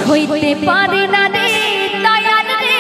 হইতে পারে না রে দয়াল রে,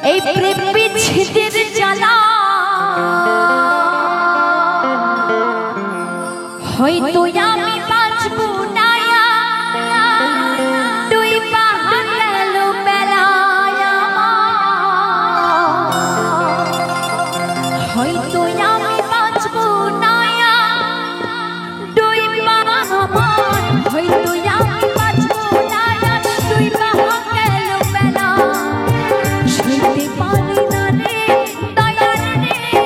এই প্রেম বিচ্ছেদের জ্বালা হয়তো আমি বাঁচব না, দুই পা গেল বেলায় হয়তো আমি বাঁচব না, দুই পা হয়তো আমি বাঁচব না, দুই পা গেল বেলা সইতে পারি না রে দয়াল রে,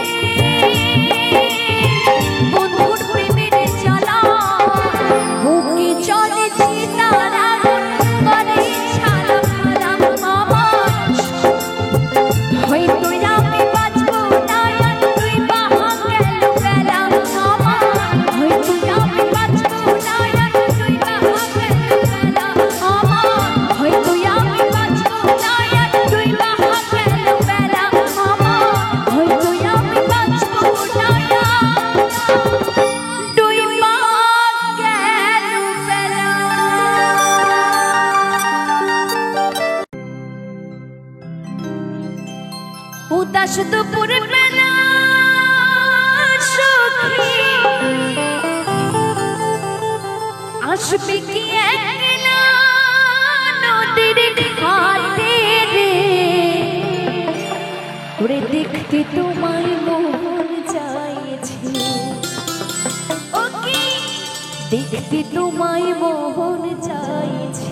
বন্ধুর প্রেমের জ্বালা বুকে চলে চিতার আগুন করে ছাড়া খারাপ আমার হয়তো আমি বাঁচব না, দুই পা গেল বেলা আমার হয়তো আমি বাঁচব না, দুই পা গেল বেলা আমার হয়তো আমি বাঁচব না, দুই পা গেল বেলা আমার হয়তো আমি বাঁচব না, দুই পা গেল বেলা। উদাস দুপুর বেলা সখী আসবে কি একলা নদীর ঘাটে রে, ওরে দেখতে তোমায় মন চাইছে, ও কি দেখতে তোমায় মন চাইছে।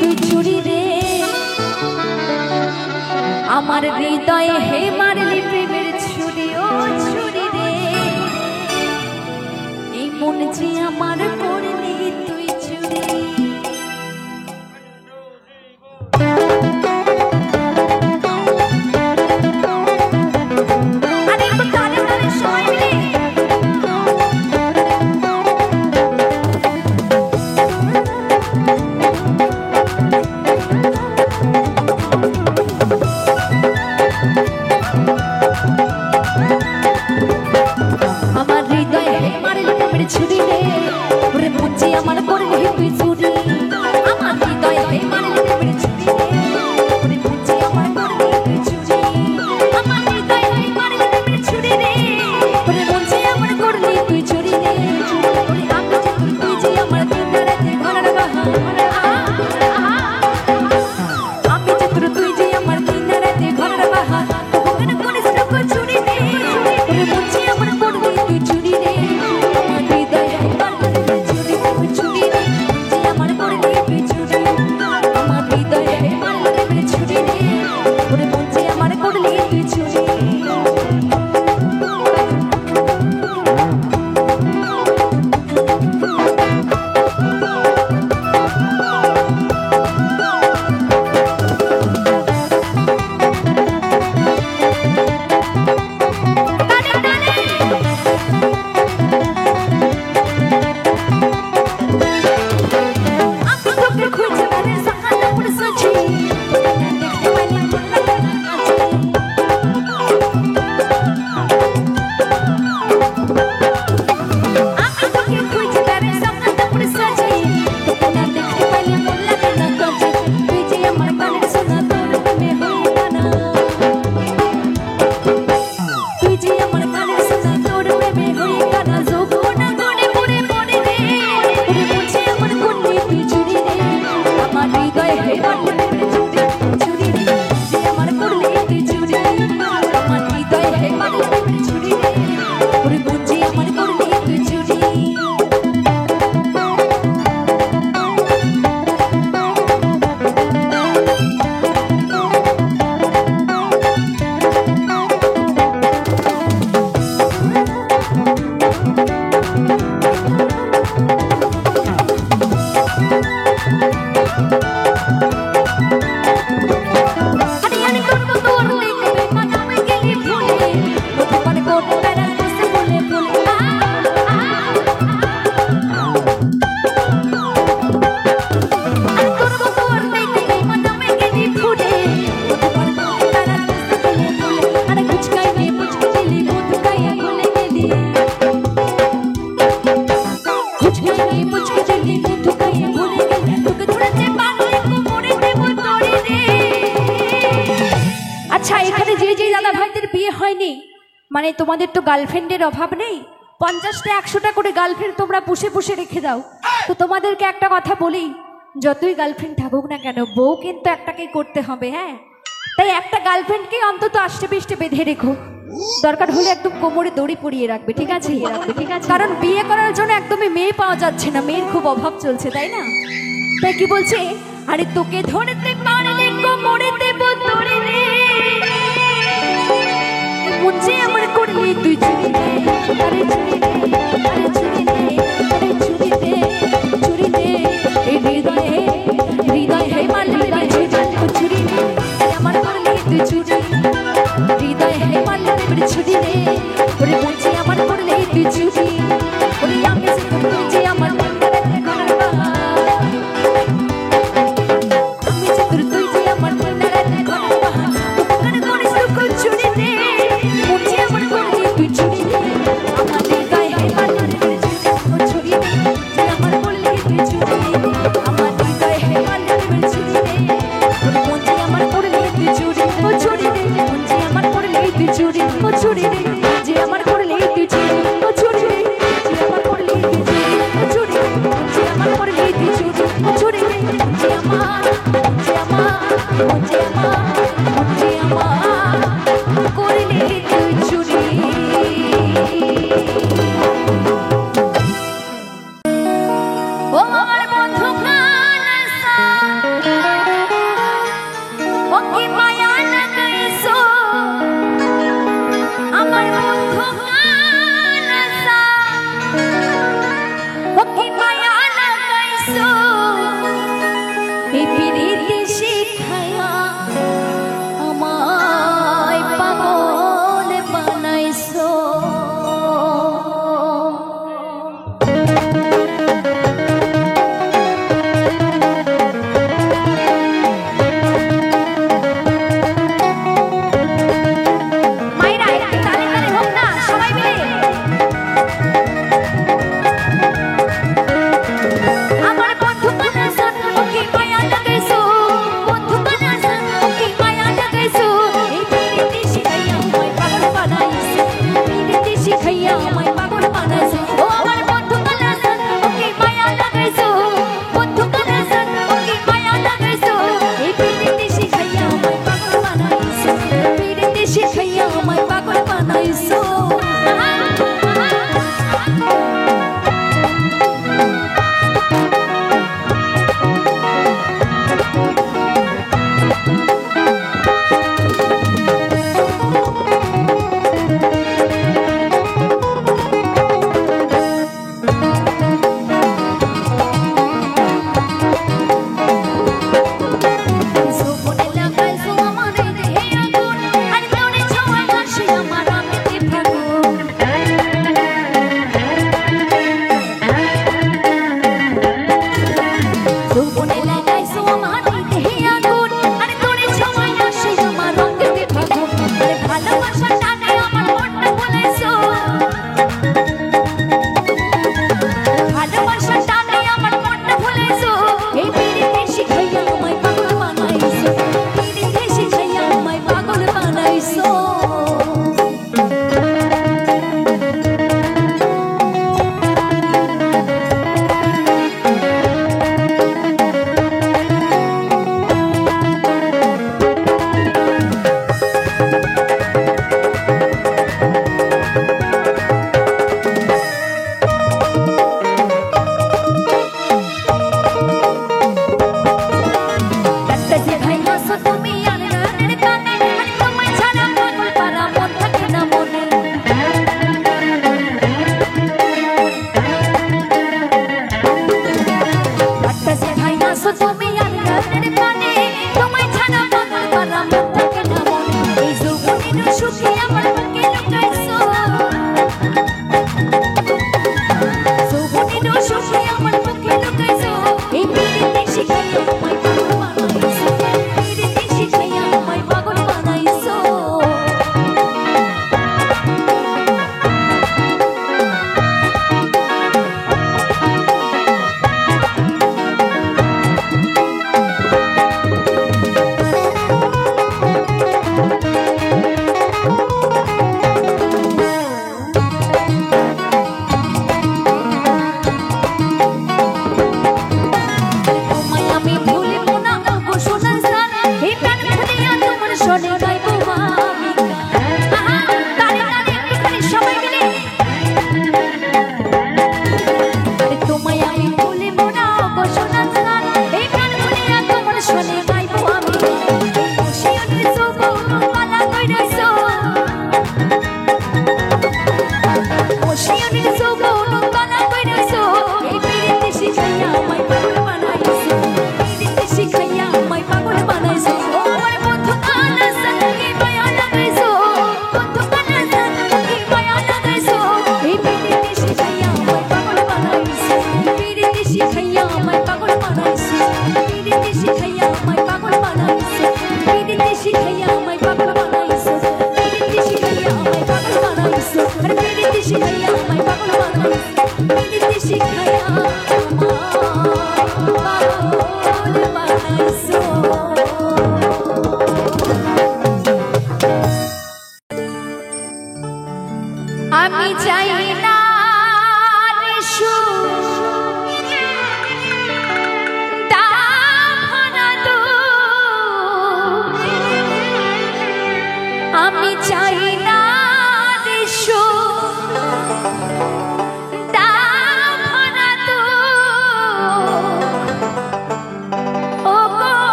তুই চুরি রে আমার হৃদয়ে হে মারলি প্রেমের ছুরি ও ছুরি রে এই মন যে আমার করলি তুই চুরি মানে তোমাদের তো গার্লফ্রেন্ডের অভাব নেই 50টা 100টা করে গার্লফ্রেন্ড তোমরা পুষে পুষে রেখে দাও তো তোমাদেরকে একটা কথা বলি যতই গার্লফ্রেন্ড থাকুক না কেন বউ কিন্তু একটাকেই করতে হবে হ্যাঁ তাই একটা গার্লফ্রেন্ডকে অন্তত আষ্টে পিষ্টে বেঁধে রেখো দরকার হলে একদম কোমরে দড়ি পরিয়ে রাখবে ঠিক আছে কারণ বিয়ে করার জন্য একদমই মেয়ে পাওয়া যাচ্ছে না মেয়ের খুব অভাব চলছে তাই না তাই কি বলছে আরে তোকে ধরতে পারলে কোমরে দেব দড়ি রে মুঝে আমার করলি তুই চুরি দে আরে চুরি দে আরে চুরি দে আরে চুরি দে চুরি দে এই হৃদয় হে মারলি রে চুরি দে আমার করলি তুই চুরি হৃদয় হে মারলি রে চুরি দে ওরে মুঝে আমার করলি তুই চুরি ওরে আমি যে আমার কি মায়া লাগাইছো আমার বন্ধু কানাসা, ও কি মায়া লাগাইছো এই পিরিতি শিখায়া আমায় পাগল বানাইছো।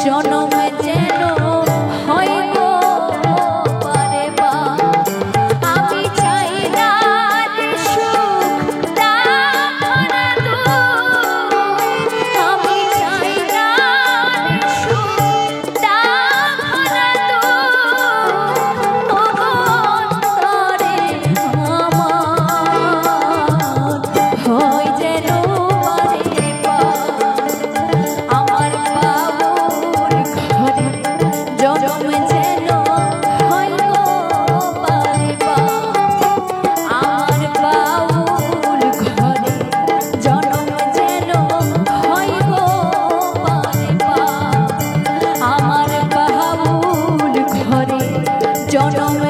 জনম যেন হয় গো বারে বার। আমি চাই না রে সুখ দাও না দুঃখ, আমি চাই না রে সুখ দাও না দুঃখ, ওগো অন্তরে আমার হয় যেন বারে বার। আমার বাবুর ঘরে জনম যেন হয় গো বারে বার। আমার বাবুর ঘরে জনম যেন হয় গো বারে বার। আমার বাবুর ঘরে জনম